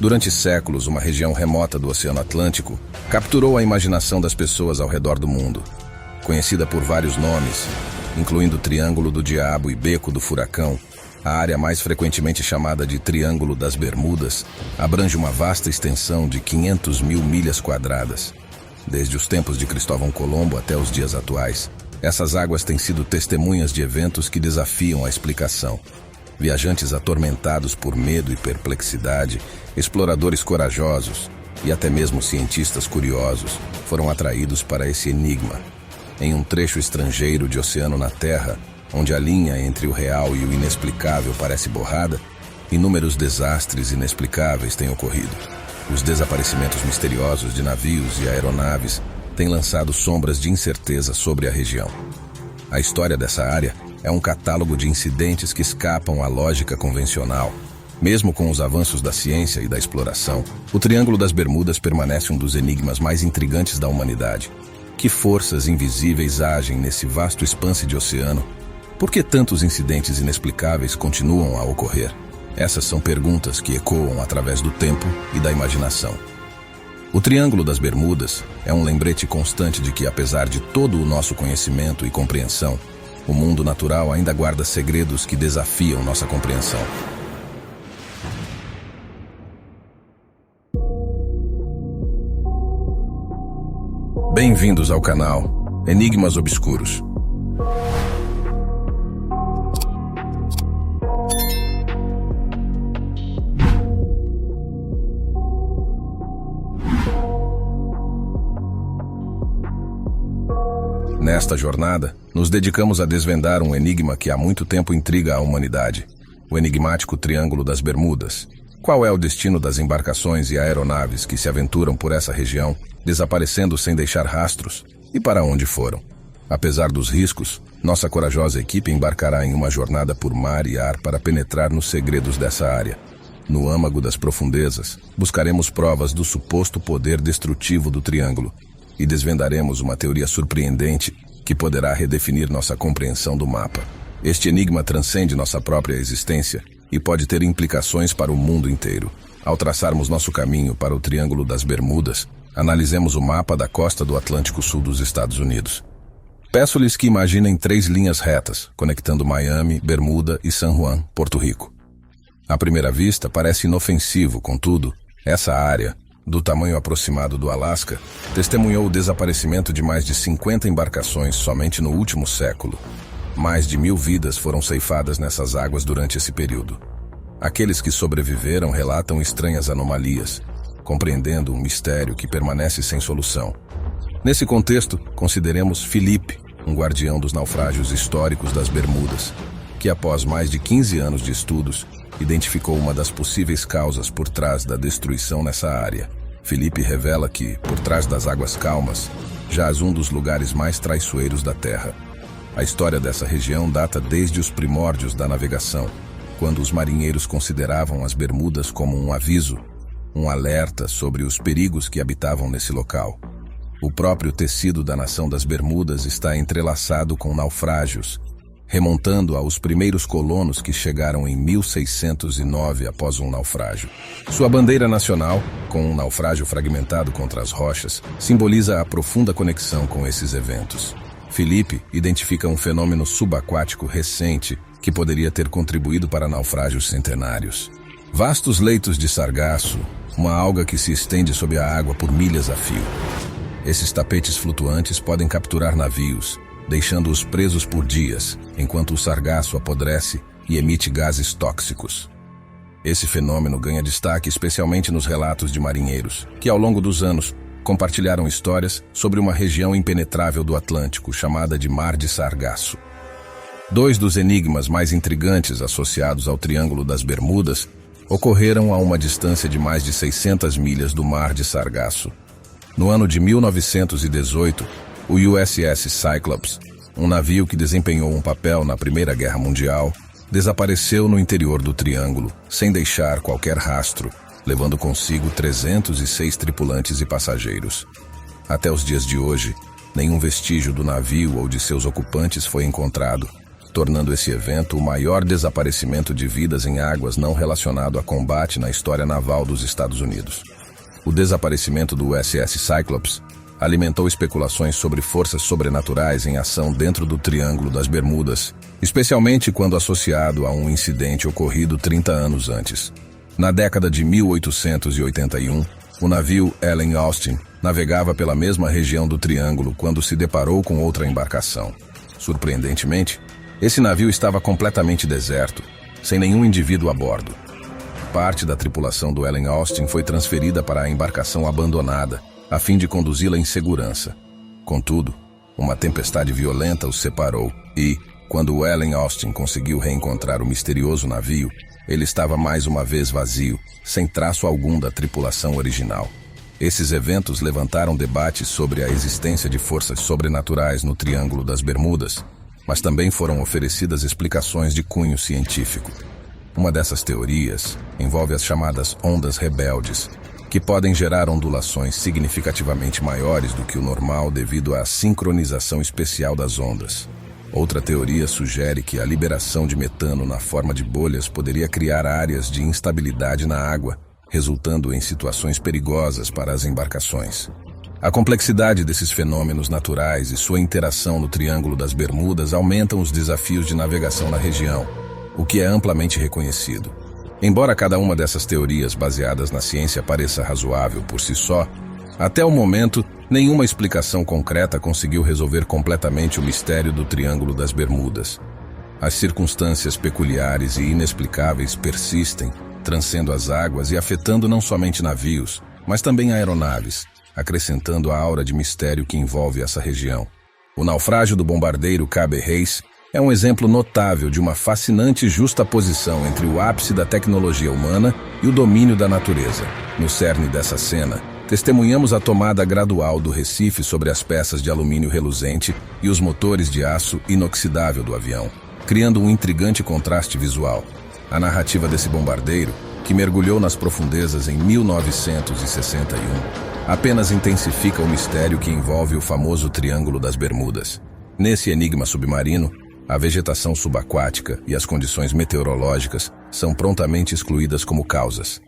Durante séculos, uma região remota do Oceano Atlântico capturou a imaginação das pessoas ao redor do mundo. Conhecida por vários nomes, incluindo Triângulo do Diabo e Beco do Furacão, a área mais frequentemente chamada de Triângulo das Bermudas abrange uma vasta extensão de 500 mil milhas quadradas. Desde os tempos de Cristóvão Colombo até os dias atuais, essas águas têm sido testemunhas de eventos que desafiam a explicação. Viajantes atormentados por medo e perplexidade, exploradores corajosos e até mesmo cientistas curiosos foram atraídos para esse enigma. Em um trecho estrangeiro de oceano na Terra, onde a linha entre o real e o inexplicável parece borrada, inúmeros desastres inexplicáveis têm ocorrido. Os desaparecimentos misteriosos de navios e aeronaves têm lançado sombras de incerteza sobre a região. A história dessa área é um catálogo de incidentes que escapam à lógica convencional. Mesmo com os avanços da ciência e da exploração, o Triângulo das Bermudas permanece um dos enigmas mais intrigantes da humanidade. Que forças invisíveis agem nesse vasto expanse de oceano? Por que tantos incidentes inexplicáveis continuam a ocorrer? Essas são perguntas que ecoam através do tempo e da imaginação. O Triângulo das Bermudas é um lembrete constante de que, apesar de todo o nosso conhecimento e compreensão, o mundo natural ainda guarda segredos que desafiam nossa compreensão. Bem-vindos ao canal Enigmas Obscuros. Nesta jornada, nos dedicamos a desvendar um enigma que há muito tempo intriga a humanidade: o enigmático Triângulo das Bermudas. Qual é o destino das embarcações e aeronaves que se aventuram por essa região, desaparecendo sem deixar rastros? E para onde foram? Apesar dos riscos, nossa corajosa equipe embarcará em uma jornada por mar e ar para penetrar nos segredos dessa área. No âmago das profundezas, buscaremos provas do suposto poder destrutivo do Triângulo e desvendaremos uma teoria surpreendente que poderá redefinir nossa compreensão do mapa. Este enigma transcende nossa própria existência e pode ter implicações para o mundo inteiro. Ao traçarmos nosso caminho para o Triângulo das Bermudas, analisemos o mapa da costa do Atlântico Sul dos Estados Unidos. Peço-lhes que imaginem 3 linhas retas, conectando Miami, Bermuda e San Juan, Porto Rico. À primeira vista, parece inofensivo, contudo, essa área, do tamanho aproximado do Alasca, testemunhou o desaparecimento de mais de 50 embarcações somente no último século. Mais de 1000 vidas foram ceifadas nessas águas durante esse período. Aqueles que sobreviveram relatam estranhas anomalias, compreendendo um mistério que permanece sem solução. Nesse contexto, consideremos Felipe, um guardião dos naufrágios históricos das Bermudas, que após mais de 15 anos de estudos, identificou uma das possíveis causas por trás da destruição nessa área. Felipe revela que, por trás das águas calmas, jaz um dos lugares mais traiçoeiros da Terra. A história dessa região data desde os primórdios da navegação, quando os marinheiros consideravam as Bermudas como um aviso, um alerta sobre os perigos que habitavam nesse local. O próprio tecido da nação das Bermudas está entrelaçado com naufrágios, remontando aos primeiros colonos que chegaram em 1609 após um naufrágio. Sua bandeira nacional, com um naufrágio fragmentado contra as rochas, simboliza a profunda conexão com esses eventos. Felipe identifica um fenômeno subaquático recente que poderia ter contribuído para naufrágios centenários. Vastos leitos de sargaço, uma alga que se estende sob a água por milhas a fio. Esses tapetes flutuantes podem capturar navios, deixando-os presos por dias, enquanto o sargaço apodrece e emite gases tóxicos. Esse fenômeno ganha destaque especialmente nos relatos de marinheiros, que ao longo dos anos compartilharam histórias sobre uma região impenetrável do Atlântico, chamada de Mar de Sargaço. 2 dos enigmas mais intrigantes associados ao Triângulo das Bermudas ocorreram a uma distância de mais de 600 milhas do Mar de Sargaço. No ano de 1918, o USS Cyclops, um navio que desempenhou um papel na Primeira Guerra Mundial, desapareceu no interior do Triângulo, sem deixar qualquer rastro, levando consigo 306 tripulantes e passageiros. Até os dias de hoje, nenhum vestígio do navio ou de seus ocupantes foi encontrado, tornando esse evento o maior desaparecimento de vidas em águas não relacionado a combate na história naval dos Estados Unidos. O desaparecimento do USS Cyclops alimentou especulações sobre forças sobrenaturais em ação dentro do Triângulo das Bermudas, especialmente quando associado a um incidente ocorrido 30 anos antes. Na década de 1881, o navio Ellen Austin navegava pela mesma região do Triângulo quando se deparou com outra embarcação. Surpreendentemente, esse navio estava completamente deserto, sem nenhum indivíduo a bordo. Parte da tripulação do Ellen Austin foi transferida para a embarcação abandonada, a fim de conduzi-la em segurança. Contudo, uma tempestade violenta os separou e, quando o Ellen Austin conseguiu reencontrar o misterioso navio, ele estava mais uma vez vazio, sem traço algum da tripulação original. Esses eventos levantaram debates sobre a existência de forças sobrenaturais no Triângulo das Bermudas, mas também foram oferecidas explicações de cunho científico. Uma dessas teorias envolve as chamadas ondas rebeldes, que podem gerar ondulações significativamente maiores do que o normal devido à sincronização especial das ondas. Outra teoria sugere que a liberação de metano na forma de bolhas poderia criar áreas de instabilidade na água, resultando em situações perigosas para as embarcações. A complexidade desses fenômenos naturais e sua interação no Triângulo das Bermudas aumentam os desafios de navegação na região, o que é amplamente reconhecido. Embora cada uma dessas teorias baseadas na ciência pareça razoável por si só, até o momento, nenhuma explicação concreta conseguiu resolver completamente o mistério do Triângulo das Bermudas. As circunstâncias peculiares e inexplicáveis persistem, transcendendo as águas e afetando não somente navios, mas também aeronaves, acrescentando a aura de mistério que envolve essa região. O naufrágio do bombardeiro Cabe Hayes é um exemplo notável de uma fascinante justaposição entre o ápice da tecnologia humana e o domínio da natureza. No cerne dessa cena, testemunhamos a tomada gradual do Recife sobre as peças de alumínio reluzente e os motores de aço inoxidável do avião, criando um intrigante contraste visual. A narrativa desse bombardeiro, que mergulhou nas profundezas em 1961, apenas intensifica o mistério que envolve o famoso Triângulo das Bermudas. Nesse enigma submarino, a vegetação subaquática e as condições meteorológicas são prontamente excluídas como causas.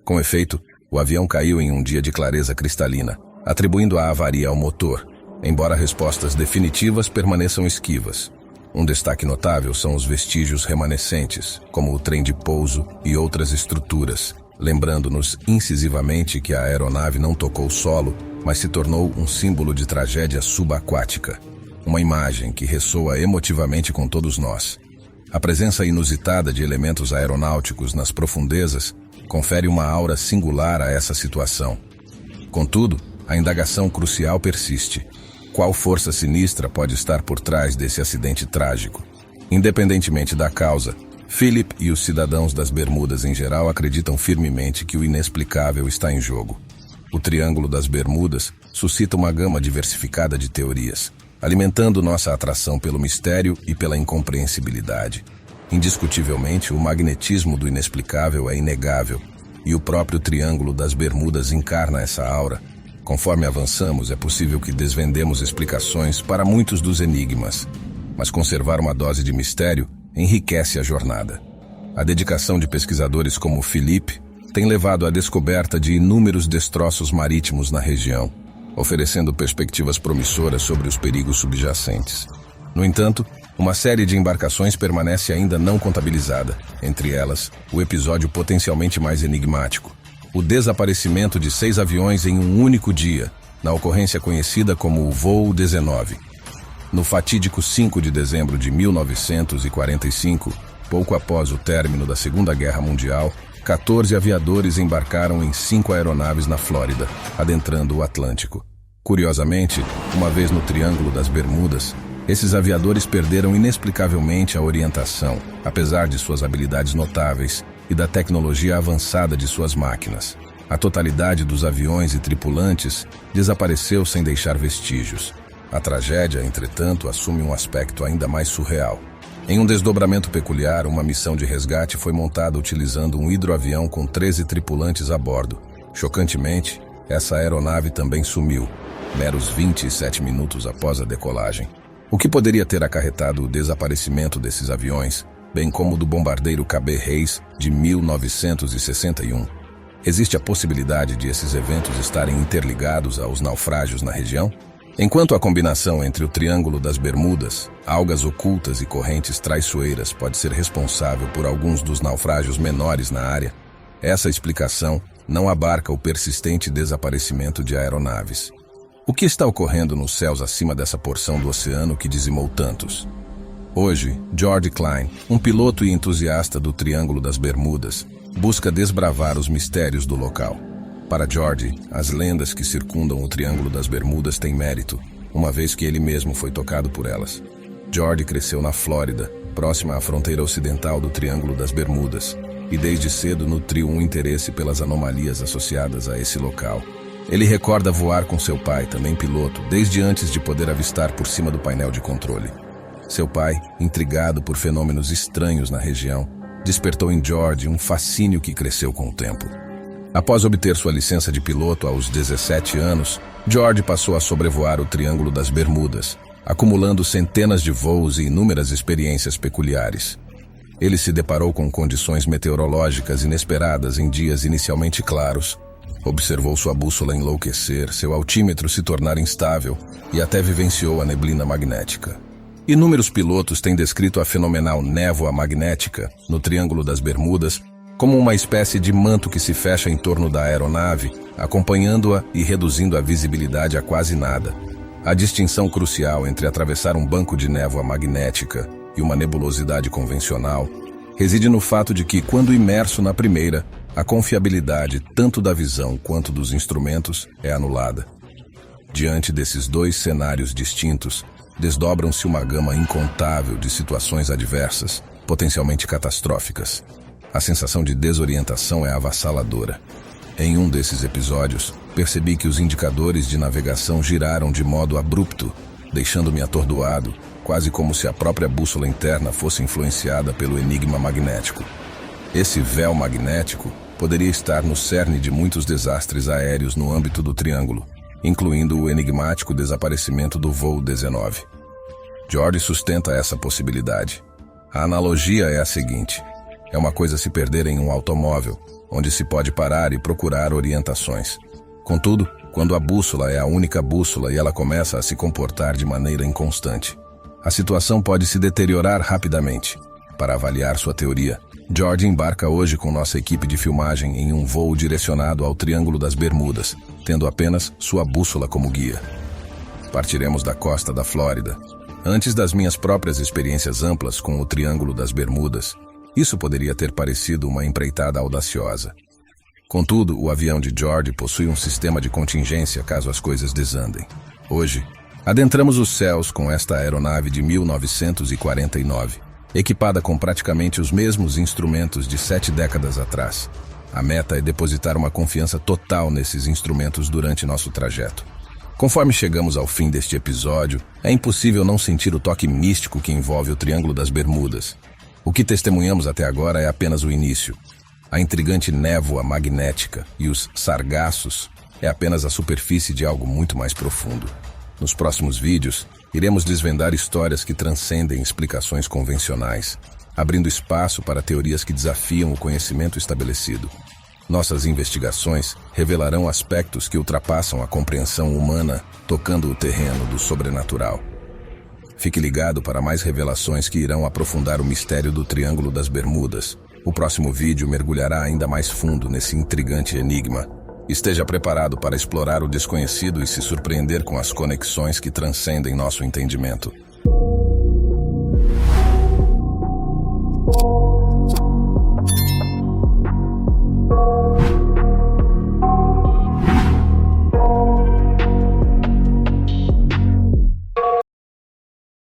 Com efeito, o avião caiu em um dia de clareza cristalina, atribuindo a avaria ao motor, embora respostas definitivas permaneçam esquivas. Um destaque notável são os vestígios remanescentes, como o trem de pouso e outras estruturas, lembrando-nos incisivamente que a aeronave não tocou solo, mas se tornou um símbolo de tragédia subaquática. Uma imagem que ressoa emotivamente com todos nós. A presença inusitada de elementos aeronáuticos nas profundezas confere uma aura singular a essa situação. Contudo, a indagação crucial persiste. Qual força sinistra pode estar por trás desse acidente trágico? Independentemente da causa, Philip e os cidadãos das Bermudas em geral acreditam firmemente que o inexplicável está em jogo. O Triângulo das Bermudas suscita uma gama diversificada de teorias, alimentando nossa atração pelo mistério e pela incompreensibilidade. Indiscutivelmente, o magnetismo do inexplicável é inegável, e o próprio Triângulo das Bermudas encarna essa aura. Conforme avançamos, é possível que desvendemos explicações para muitos dos enigmas, mas conservar uma dose de mistério enriquece a jornada. A dedicação de pesquisadores como Philip tem levado à descoberta de inúmeros destroços marítimos na região, oferecendo perspectivas promissoras sobre os perigos subjacentes. No entanto, uma série de embarcações permanece ainda não contabilizada, entre elas, o episódio potencialmente mais enigmático: o desaparecimento de 6 aviões em um único dia, na ocorrência conhecida como o Voo 19. No fatídico 5 de dezembro de 1945, pouco após o término da Segunda Guerra Mundial, 14 aviadores embarcaram em 5 aeronaves na Flórida, adentrando o Atlântico. Curiosamente, uma vez no Triângulo das Bermudas, esses aviadores perderam inexplicavelmente a orientação, apesar de suas habilidades notáveis e da tecnologia avançada de suas máquinas. A totalidade dos aviões e tripulantes desapareceu sem deixar vestígios. A tragédia, entretanto, assume um aspecto ainda mais surreal. Em um desdobramento peculiar, uma missão de resgate foi montada utilizando um hidroavião com 13 tripulantes a bordo. Chocantemente, essa aeronave também sumiu, meros 27 minutos após a decolagem. O que poderia ter acarretado o desaparecimento desses aviões, bem como do bombardeiro KB Reis de 1961? Existe a possibilidade de esses eventos estarem interligados aos naufrágios na região? Enquanto a combinação entre o Triângulo das Bermudas, algas ocultas e correntes traiçoeiras pode ser responsável por alguns dos naufrágios menores na área, essa explicação não abarca o persistente desaparecimento de aeronaves. O que está ocorrendo nos céus acima dessa porção do oceano que dizimou tantos? Hoje, George Klein, um piloto e entusiasta do Triângulo das Bermudas, busca desbravar os mistérios do local. Para George, as lendas que circundam o Triângulo das Bermudas têm mérito, uma vez que ele mesmo foi tocado por elas. George cresceu na Flórida, próxima à fronteira ocidental do Triângulo das Bermudas, e desde cedo nutriu um interesse pelas anomalias associadas a esse local. Ele recorda voar com seu pai, também piloto, desde antes de poder avistar por cima do painel de controle. Seu pai, intrigado por fenômenos estranhos na região, despertou em George um fascínio que cresceu com o tempo. Após obter sua licença de piloto aos 17 anos, George passou a sobrevoar o Triângulo das Bermudas, acumulando centenas de voos e inúmeras experiências peculiares. Ele se deparou com condições meteorológicas inesperadas em dias inicialmente claros. Observou sua bússola enlouquecer, seu altímetro se tornar instável e até vivenciou a neblina magnética. Inúmeros pilotos têm descrito a fenomenal névoa magnética no Triângulo das Bermudas como uma espécie de manto que se fecha em torno da aeronave, acompanhando-a e reduzindo a visibilidade a quase nada. A distinção crucial entre atravessar um banco de névoa magnética e uma nebulosidade convencional reside no fato de que, quando imerso na primeira, a confiabilidade tanto da visão quanto dos instrumentos é anulada. Diante desses dois cenários distintos, desdobram-se uma gama incontável de situações adversas, potencialmente catastróficas. A sensação de desorientação é avassaladora. Em um desses episódios, percebi que os indicadores de navegação giraram de modo abrupto, deixando-me atordoado, quase como se a própria bússola interna fosse influenciada pelo enigma magnético. Esse véu magnético poderia estar no cerne de muitos desastres aéreos no âmbito do Triângulo, incluindo o enigmático desaparecimento do voo 19. George sustenta essa possibilidade. A analogia é a seguinte: é uma coisa se perder em um automóvel, onde se pode parar e procurar orientações. Contudo, quando a bússola é a única bússola e ela começa a se comportar de maneira inconstante, a situação pode se deteriorar rapidamente. Para avaliar sua teoria, George embarca hoje com nossa equipe de filmagem em um voo direcionado ao Triângulo das Bermudas, tendo apenas sua bússola como guia. Partiremos da costa da Flórida. Antes das minhas próprias experiências amplas com o Triângulo das Bermudas, isso poderia ter parecido uma empreitada audaciosa. Contudo, o avião de George possui um sistema de contingência caso as coisas desandem. Hoje, adentramos os céus com esta aeronave de 1949, equipada com praticamente os mesmos instrumentos de 7 décadas atrás. A meta é depositar uma confiança total nesses instrumentos durante nosso trajeto. Conforme chegamos ao fim deste episódio, é impossível não sentir o toque místico que envolve o Triângulo das Bermudas. O que testemunhamos até agora é apenas o início. A intrigante névoa magnética e os sargassos é apenas a superfície de algo muito mais profundo. Nos próximos vídeos, iremos desvendar histórias que transcendem explicações convencionais, abrindo espaço para teorias que desafiam o conhecimento estabelecido. Nossas investigações revelarão aspectos que ultrapassam a compreensão humana, tocando o terreno do sobrenatural. Fique ligado para mais revelações que irão aprofundar o mistério do Triângulo das Bermudas. O próximo vídeo mergulhará ainda mais fundo nesse intrigante enigma. Esteja preparado para explorar o desconhecido e se surpreender com as conexões que transcendem nosso entendimento.